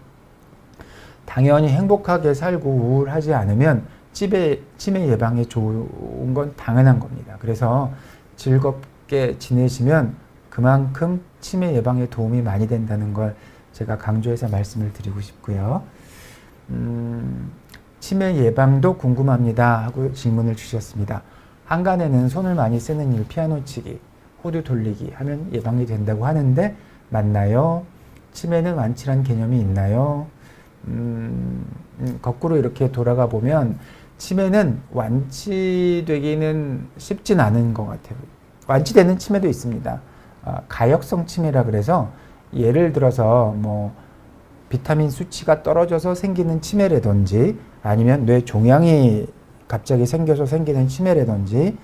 당연히 행복하게 살고 우울하지 않으면 치매 예방에 좋은 건 당연한 겁니다. 그래서 즐겁게 지내시면 그만큼 치매 예방에 도움이 많이 된다는 걸 제가 강조해서 말씀을 드리고 싶고요. 치매 예방도 궁금합니다 하고 질문을 주셨습니다. 한간에는 손을 많이 쓰는 일, 피아노 치기, 호두 돌리기 하면 예방이 된다고 하는데 맞나요? 치매는 완치란 개념이 있나요? 거꾸로 이렇게 돌아가 보면 치매는 완치되기는 쉽진 않은 것 같아요. 완치되는 치매도 있습니다. 가역성 치매라 그래서 예를 들어서 뭐 비타민 수치가 떨어져서 생기는 치매라든지 아니면 뇌 종양이 갑자기 생겨서 생기는 치매라든지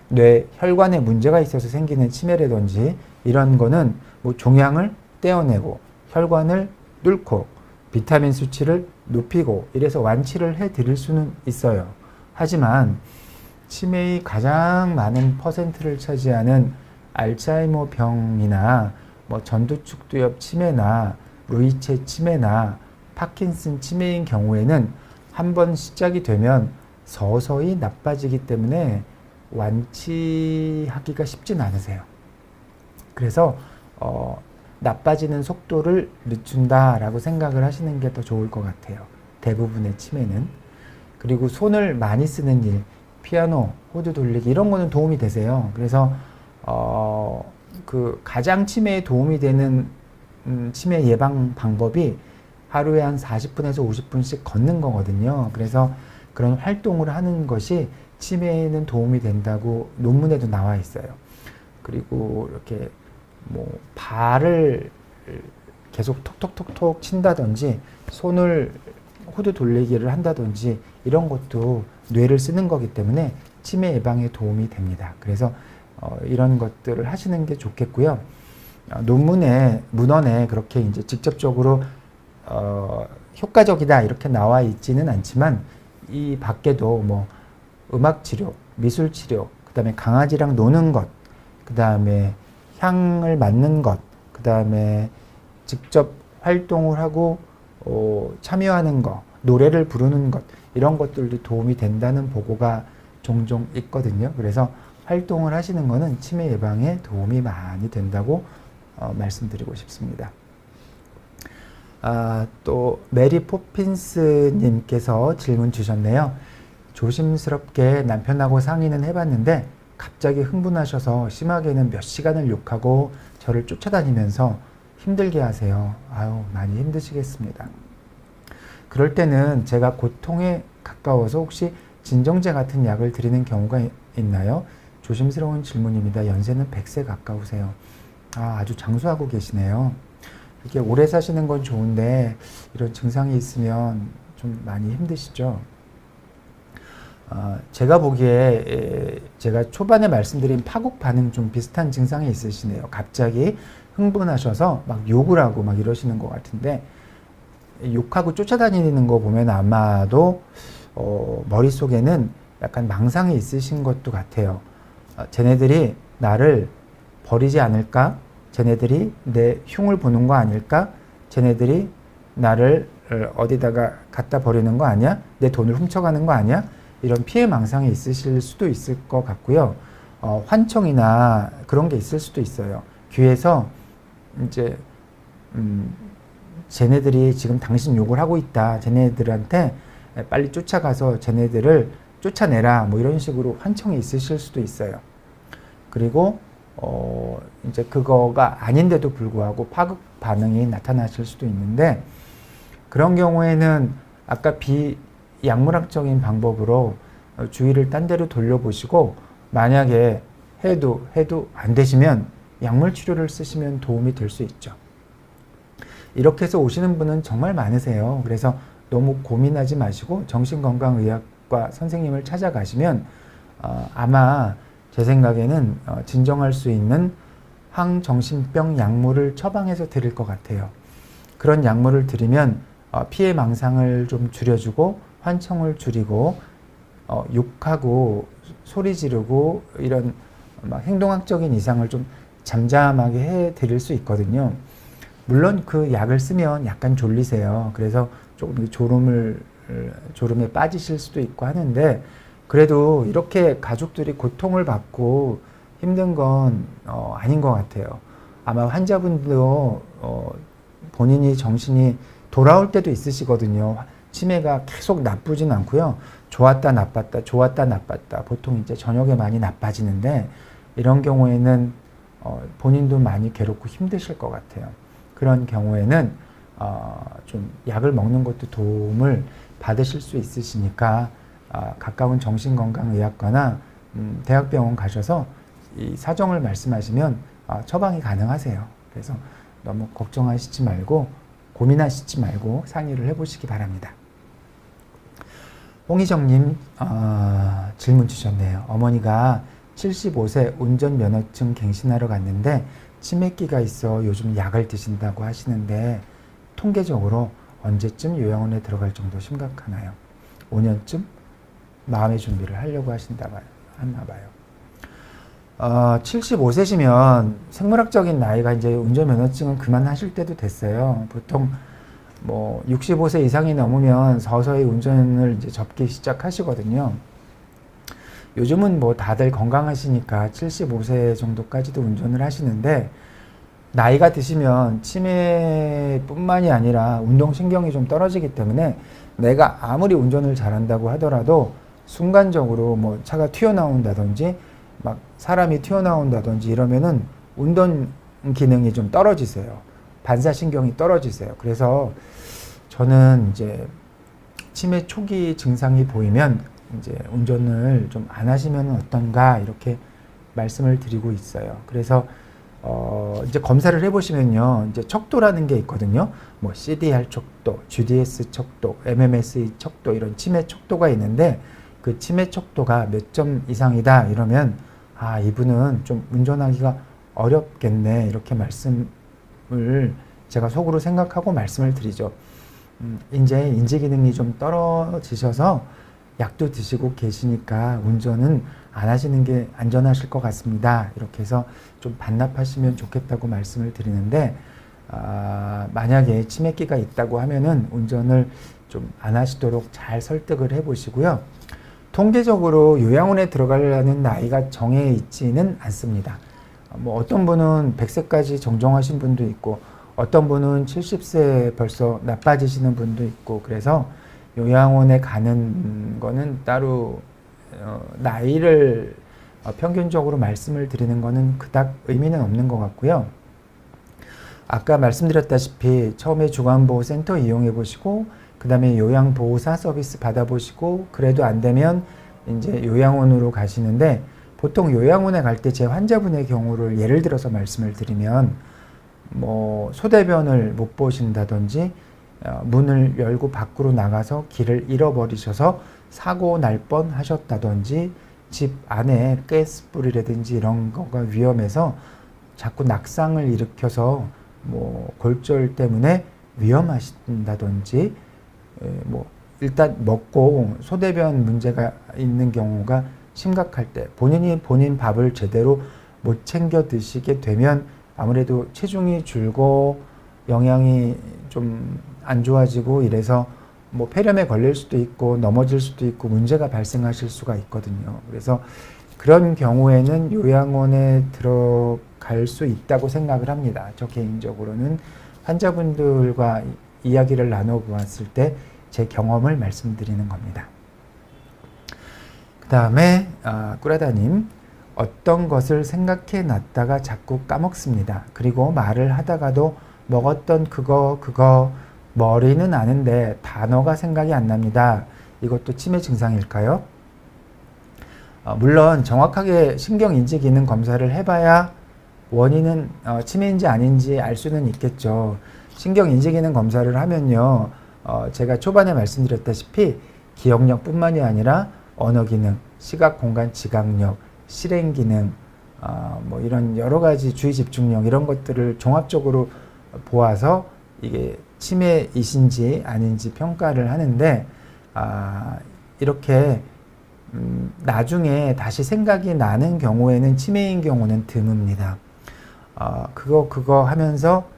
뇌 혈관에 문제가 있어서 생기는 치매라든지 이런 거는 뭐 종양을 떼어내고 혈관을 뚫고 비타민 수치를 높이고 이래서 완치를 해 드릴 수는 있어요. 하지만 치매의 가장 많은 퍼센트를 차지하는 알츠하이머 병이나 뭐 전두축두엽 치매나 루이체 치매나 파킨슨 치매인 경우에는 한번 시작이 되면 서서히 나빠지기 때문에 완치하기가 쉽진 않으세요. 그래서 나빠지는 속도를 늦춘다라고 생각을 하시는 게 더 좋을 것 같아요. 대부분의 치매는. 그리고 손을 많이 쓰는 일, 피아노, 호두 돌리기 이런 거는 도움이 되세요. 그래서 그 가장 치매에 도움이 되는 치매 예방 방법이 하루에 한 40분에서 50분씩 걷는 거거든요. 그래서 그런 활동을 하는 것이 치매에는 도움이 된다고 논문에도 나와 있어요. 그리고 이렇게 뭐 발을 계속 톡톡톡톡 친다든지 손을 호두 돌리기를 한다든지 이런 것도 뇌를 쓰는 거기 때문에 치매 예방에 도움이 됩니다. 그래서 이런 것들을 하시는 게 좋겠고요. 문헌에 그렇게 이제 직접적으로 효과적이다 이렇게 나와 있지는 않지만 이 밖에도 뭐 음악 치료, 미술 치료, 그다음에 강아지랑 노는 것, 그다음에 향을 맡는 것, 그다음에 직접 활동을 하고 참여하는 것, 노래를 부르는 것 이런 것들도 도움이 된다는 보고가 종종 있거든요. 그래서 활동을 하시는 것은 치매 예방에 도움이 많이 된다고 말씀드리고 싶습니다. 또 메리 포핀스 님께서 질문 주셨네요. 조심스럽게 남편하고 상의는 해봤는데 갑자기 흥분하셔서 심하게는 몇 시간을 욕하고 저를 쫓아다니면서 힘들게 하세요. 아유, 많이 힘드시겠습니다. 그럴 때는 제가 고통에 가까워서 혹시 진정제 같은 약을 드리는 경우가 있나요? 조심스러운 질문입니다. 연세는 100세 가까우세요. 아주 장수하고 계시네요. 이렇게 오래 사시는 건 좋은데 이런 증상이 있으면 좀 많이 힘드시죠? 제가 보기에 제가 초반에 말씀드린 파국 반응 좀 비슷한 증상이 있으시네요. 갑자기 흥분하셔서 막 욕을 하고 막 이러시는 것 같은데 욕하고 쫓아다니는 거 보면 아마도 머릿속에는 약간 망상이 있으신 것도 같아요. 쟤네들이 나를 버리지 않을까? 쟤네들이 내 흉을 보는 거 아닐까? 쟤네들이 나를 어디다가 갖다 버리는 거 아니야? 내 돈을 훔쳐가는 거 아니야? 이런 피해 망상이 있으실 수도 있을 것 같고요. 환청이나 그런 게 있을 수도 있어요. 귀에서 이제 쟤네들이 지금 당신 욕을 하고 있다. 쟤네들한테 빨리 쫓아가서 쟤네들을 쫓아내라. 뭐 이런 식으로 환청이 있으실 수도 있어요. 그리고 이제 그거가 아닌데도 불구하고 파급 반응이 나타나실 수도 있는데 그런 경우에는 아까 비약물학적인 방법으로 주의를 딴 데로 돌려보시고 만약에 해도 안 되시면 약물 치료를 쓰시면 도움이 될 수 있죠. 이렇게 해서 오시는 분은 정말 많으세요. 그래서 너무 고민하지 마시고 정신건강의학과 선생님을 찾아가시면 아마 제 생각에는 진정할 수 있는 항정신병 약물을 처방해서 드릴 것 같아요. 그런 약물을 드리면 피해 망상을 좀 줄여주고 환청을 줄이고 욕하고 소리 지르고 이런 막 행동학적인 이상을 좀 잠잠하게 해 드릴 수 있거든요. 물론 그 약을 쓰면 약간 졸리세요. 그래서 조금 졸음에 빠지실 수도 있고 하는데, 그래도 이렇게 가족들이 고통을 받고 힘든 건 아닌 것 같아요. 아마 환자분도 본인이 정신이 돌아올 때도 있으시거든요. 치매가 계속 나쁘진 않고요. 좋았다 나빴다 좋았다 나빴다, 보통 이제 저녁에 많이 나빠지는데, 이런 경우에는 본인도 많이 괴롭고 힘드실 것 같아요. 그런 경우에는 좀 약을 먹는 것도 도움을 받으실 수 있으시니까 가까운 정신건강의학과나 대학병원 가셔서 이 사정을 말씀하시면 처방이 가능하세요. 그래서 너무 걱정하시지 말고 고민하시지 말고 상의를 해보시기 바랍니다. 홍희정님 질문 주셨네요. 어머니가 75세 운전면허증 갱신하러 갔는데 치매기가 있어 요즘 약을 드신다고 하시는데 통계적으로 언제쯤 요양원에 들어갈 정도 심각하나요? 5년쯤 마음의 준비를 하려고 하나 봐요. 75세시면 생물학적인 나이가 이제 운전면허증은 그만하실 때도 됐어요. 보통 뭐 65세 이상이 넘으면 서서히 운전을 이제 접기 시작하시거든요. 요즘은 뭐 다들 건강하시니까 75세 정도까지도 운전을 하시는데, 나이가 드시면 치매뿐만이 아니라 운동신경이 좀 떨어지기 때문에 내가 아무리 운전을 잘한다고 하더라도 순간적으로 뭐 차가 튀어나온다든지 막 사람이 튀어나온다든지 이러면은 운전 기능이 좀 떨어지세요. 반사신경이 떨어지세요. 그래서 저는 이제 치매 초기 증상이 보이면 이제 운전을 좀 안 하시면 어떤가 이렇게 말씀을 드리고 있어요. 그래서 이제 검사를 해보시면요, 이제 척도라는 게 있거든요. 뭐 CDR 척도, GDS 척도, MMSE 척도, 이런 치매 척도가 있는데, 그 치매 척도가 몇 점 이상이다 이러면 이분은 좀 운전하기가 어렵겠네, 이렇게 말씀을 제가 속으로 생각하고 말씀을 드리죠. 이제 인지 기능이 좀 떨어지셔서 약도 드시고 계시니까 운전은 안 하시는 게 안전하실 것 같습니다. 이렇게 해서 좀 반납하시면 좋겠다고 말씀을 드리는데, 만약에 치매기가 있다고 하면은 운전을 좀 안 하시도록 잘 설득을 해 보시고요. 통계적으로 요양원에 들어가려는 나이가 정해 있지는 않습니다. 뭐 어떤 분은 100세까지 정정하신 분도 있고, 어떤 분은 70세 벌써 나빠지시는 분도 있고, 그래서 요양원에 가는 거는 따로 나이를 평균적으로 말씀을 드리는 거는 그닥 의미는 없는 것 같고요. 아까 말씀드렸다시피 처음에 주간보호센터 이용해 보시고, 그 다음에 요양보호사 서비스 받아보시고, 그래도 안 되면 이제 요양원으로 가시는데, 보통 요양원에 갈 때 제 환자분의 경우를 예를 들어서 말씀을 드리면, 뭐 소대변을 못 보신다든지 문을 열고 밖으로 나가서 길을 잃어버리셔서 사고 날 뻔 하셨다든지, 집 안에 가스불이라든지 이런 거가 위험해서 자꾸 낙상을 일으켜서 뭐 골절 때문에 위험하신다든지, 뭐 일단 먹고 소대변 문제가 있는 경우가 심각할 때, 본인 밥을 제대로 못 챙겨 드시게 되면 아무래도 체중이 줄고 영양이 좀 안 좋아지고 이래서 뭐 폐렴에 걸릴 수도 있고 넘어질 수도 있고 문제가 발생하실 수가 있거든요. 그래서 그런 경우에는 요양원에 들어갈 수 있다고 생각을 합니다. 저 개인적으로는 환자분들과 이야기를 나눠보았을 때 제 경험을 말씀드리는 겁니다. 그 다음에 꾸라다님, 어떤 것을 생각해 놨다가 자꾸 까먹습니다. 그리고 말을 하다가도 먹었던 그거 머리는 아는데 단어가 생각이 안 납니다. 이것도 치매 증상일까요? 물론 정확하게 신경인지기능 검사를 해봐야 원인은 치매인지 아닌지 알 수는 있겠죠. 신경인지기능 검사를 하면요, 제가 초반에 말씀드렸다시피 기억력뿐만이 아니라 언어기능, 시각, 공간, 지각력, 실행기능, 뭐 이런 여러 가지 주의 집중력, 이런 것들을 종합적으로 보아서 이게 치매이신지 아닌지 평가를 하는데, 이렇게 나중에 다시 생각이 나는 경우에는 치매인 경우는 드뭅니다. 그거 하면서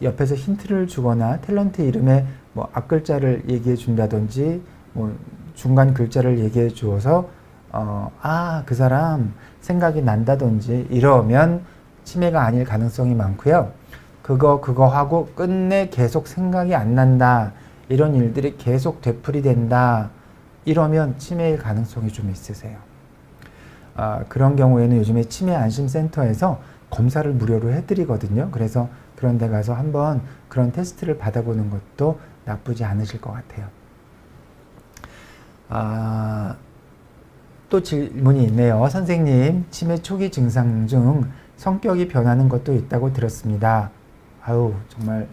옆에서 힌트를 주거나 탤런트 이름에 뭐 앞글자를 얘기해 준다든지 뭐 중간 글자를 얘기해 주어서 그 사람 생각이 난다든지 이러면 치매가 아닐 가능성이 많고요. 그거 하고 끝내 계속 생각이 안 난다. 이런 일들이 계속 되풀이된다. 이러면 치매일 가능성이 좀 있으세요. 그런 경우에는 요즘에 치매 안심센터에서 검사를 무료로 해드리거든요. 그래서 그런 데 가서 한번 그런 테스트를 받아보는 것도 나쁘지 않으실 것 같아요. 또 질문이 있네요. 선생님, 치매 초기 증상 중 성격이 변하는 것도 있다고 들었습니다. 정말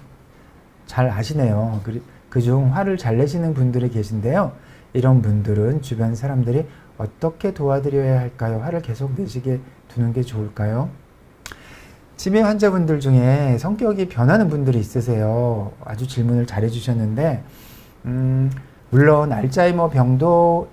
잘 아시네요. 그중 화를 잘 내시는 분들이 계신데요. 이런 분들은 주변 사람들이 어떻게 도와드려야 할까요? 화를 계속 내시게 두는 게 좋을까요? 치매 환자분들 중에 성격이 변하는 분들이 있으세요. 아주 질문을 잘 해주셨는데, 물론 알츠하이머 병도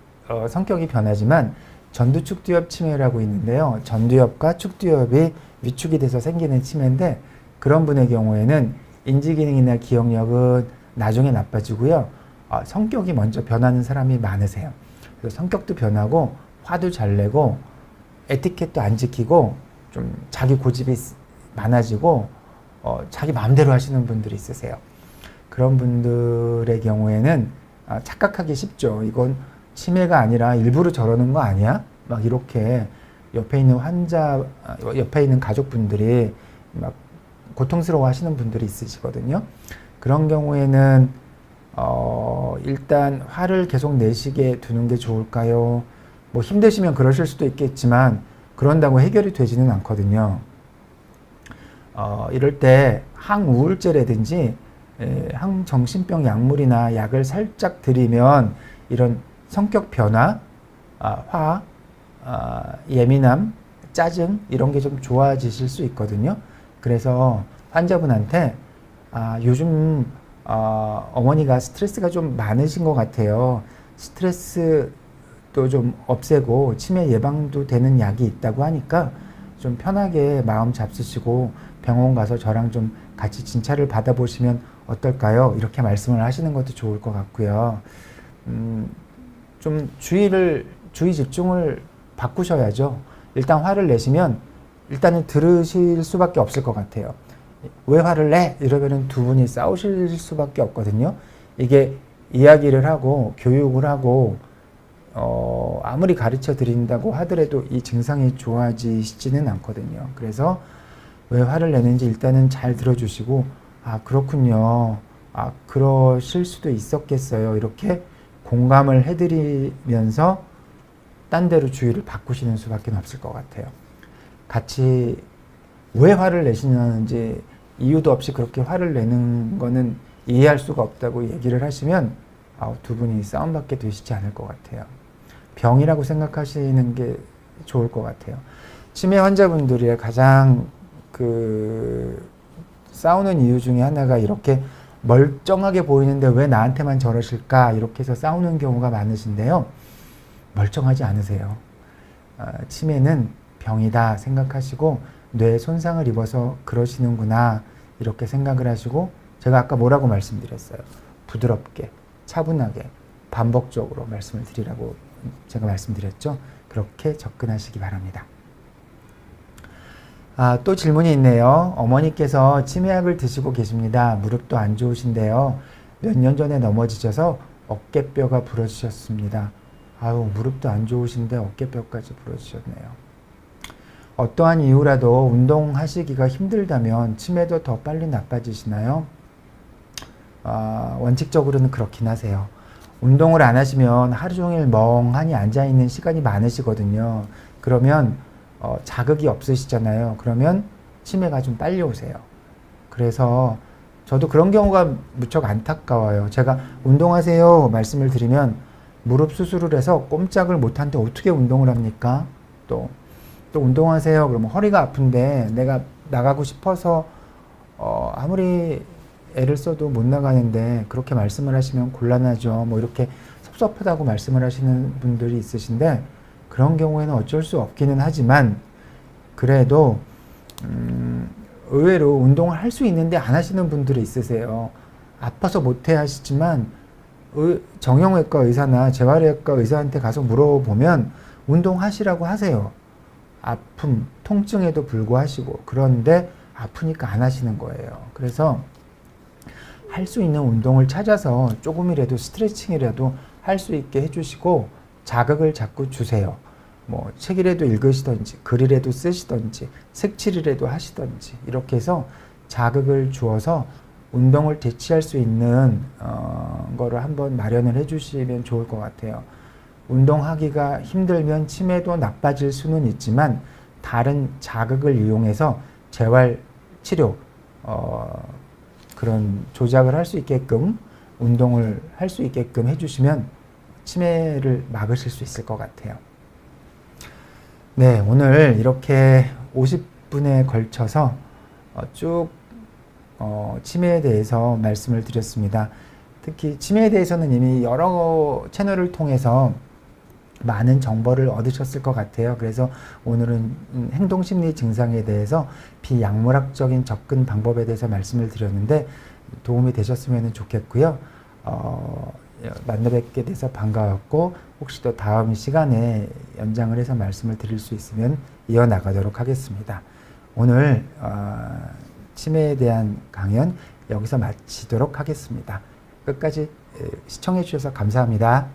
성격이 변하지만 전두축두엽 치매라고 있는데요. 전두엽과 축두엽이 위축이 돼서 생기는 치매인데, 그런 분의 경우에는 인지기능이나 기억력은 나중에 나빠지고요. 성격이 먼저 변하는 사람이 많으세요. 그래서 성격도 변하고 화도 잘 내고 에티켓도 안 지키고 좀 자기 고집이 많아지고 자기 마음대로 하시는 분들이 있으세요. 그런 분들의 경우에는 착각하기 쉽죠. 이건 치매가 아니라 일부러 저러는 거 아니야? 막 이렇게 옆에 있는 환자, 옆에 있는 가족분들이 막 고통스러워 하시는 분들이 있으시거든요. 그런 경우에는 일단 화를 계속 내시게 두는 게 좋을까요? 뭐 힘드시면 그러실 수도 있겠지만 그런다고 해결이 되지는 않거든요. 이럴 때 항우울제라든지 항정신병 약물이나 약을 살짝 드리면 이런 성격 변화, 화, 예민함, 짜증 이런 게 좀 좋아지실 수 있거든요. 그래서 환자분한테 요즘 어머니가 스트레스가 좀 많으신 것 같아요. 스트레스도 좀 없애고 치매 예방도 되는 약이 있다고 하니까 좀 편하게 마음 잡수시고 병원 가서 저랑 좀 같이 진찰을 받아보시면 어떨까요? 이렇게 말씀을 하시는 것도 좋을 것 같고요. 좀 주의 집중을 바꾸셔야죠. 일단 화를 내시면 일단은 들으실 수밖에 없을 것 같아요. 왜 화를 내? 이러면은 두 분이 싸우실 수밖에 없거든요. 이게 이야기를 하고 교육을 하고 아무리 가르쳐 드린다고 하더라도 이 증상이 좋아지지는 않거든요. 그래서 왜 화를 내는지 일단은 잘 들어주시고 그렇군요. 그러실 수도 있었겠어요. 이렇게 공감을 해드리면서 딴 데로 주의를 바꾸시는 수밖에 없을 것 같아요. 같이 왜 화를 내시는지 이유도 없이 그렇게 화를 내는 거는 이해할 수가 없다고 얘기를 하시면 두 분이 싸움밖에 되시지 않을 것 같아요. 병이라고 생각하시는 게 좋을 것 같아요. 치매 환자분들이 가장 싸우는 이유 중에 하나가 이렇게 멀쩡하게 보이는데 왜 나한테만 저러실까 이렇게 해서 싸우는 경우가 많으신데요. 멀쩡하지 않으세요. 치매는 병이다 생각하시고 뇌에 손상을 입어서 그러시는구나 이렇게 생각을 하시고 제가 아까 뭐라고 말씀드렸어요. 부드럽게 차분하게 반복적으로 말씀을 드리라고 제가 말씀드렸죠. 그렇게 접근하시기 바랍니다. 또 질문이 있네요. 어머니께서 치매약을 드시고 계십니다. 무릎도 안 좋으신데요. 몇 년 전에 넘어지셔서 어깨뼈가 부러지셨습니다. 무릎도 안 좋으신데 어깨뼈까지 부러지셨네요. 어떠한 이유라도 운동하시기가 힘들다면 치매도 더 빨리 나빠지시나요? 원칙적으로는 그렇긴 하세요. 운동을 안 하시면 하루 종일 멍하니 앉아있는 시간이 많으시거든요. 그러면 자극이 없으시잖아요. 그러면 치매가 좀 빨리 오세요. 그래서 저도 그런 경우가 무척 안타까워요. 제가 운동하세요 말씀을 드리면 무릎 수술을 해서 꼼짝을 못하는데 어떻게 운동을 합니까? 또 운동하세요. 그러면 허리가 아픈데 내가 나가고 싶어서 아무리 애를 써도 못 나가는데 그렇게 말씀을 하시면 곤란하죠. 뭐 이렇게 섭섭하다고 말씀을 하시는 분들이 있으신데, 그런 경우에는 어쩔 수 없기는 하지만, 그래도 의외로 운동을 할 수 있는데 안 하시는 분들이 있으세요. 아파서 못해 하시지만 정형외과 의사나 재활외과 의사한테 가서 물어보면 운동하시라고 하세요. 아픔, 통증에도 불구하시고. 그런데 아프니까 안 하시는 거예요. 그래서 할 수 있는 운동을 찾아서 조금이라도 스트레칭이라도 할 수 있게 해주시고, 자극을 자꾸 주세요. 뭐 책이라도 읽으시던지, 글이라도 쓰시던지, 색칠이라도 하시던지, 이렇게 해서 자극을 주어서 운동을 대체할 수 있는 거를 한번 마련을 해주시면 좋을 것 같아요. 운동하기가 힘들면 치매도 나빠질 수는 있지만, 다른 자극을 이용해서 재활 치료, 그런 조작을 할 수 있게끔, 운동을 할 수 있게끔 해주시면 치매를 막으실 수 있을 것 같아요. 네, 오늘 이렇게 50분에 걸쳐서 쭉 치매에 대해서 말씀을 드렸습니다. 특히 치매에 대해서는 이미 여러 채널을 통해서 많은 정보를 얻으셨을 것 같아요. 그래서 오늘은 행동심리 증상에 대해서 비약물학적인 접근 방법에 대해서 말씀을 드렸는데 도움이 되셨으면 좋겠고요. 만나 뵙게 돼서 반가웠고, 혹시 또 다음 시간에 연장을 해서 말씀을 드릴 수 있으면 이어나가도록 하겠습니다. 오늘 치매에 대한 강연 여기서 마치도록 하겠습니다. 끝까지 시청해 주셔서 감사합니다.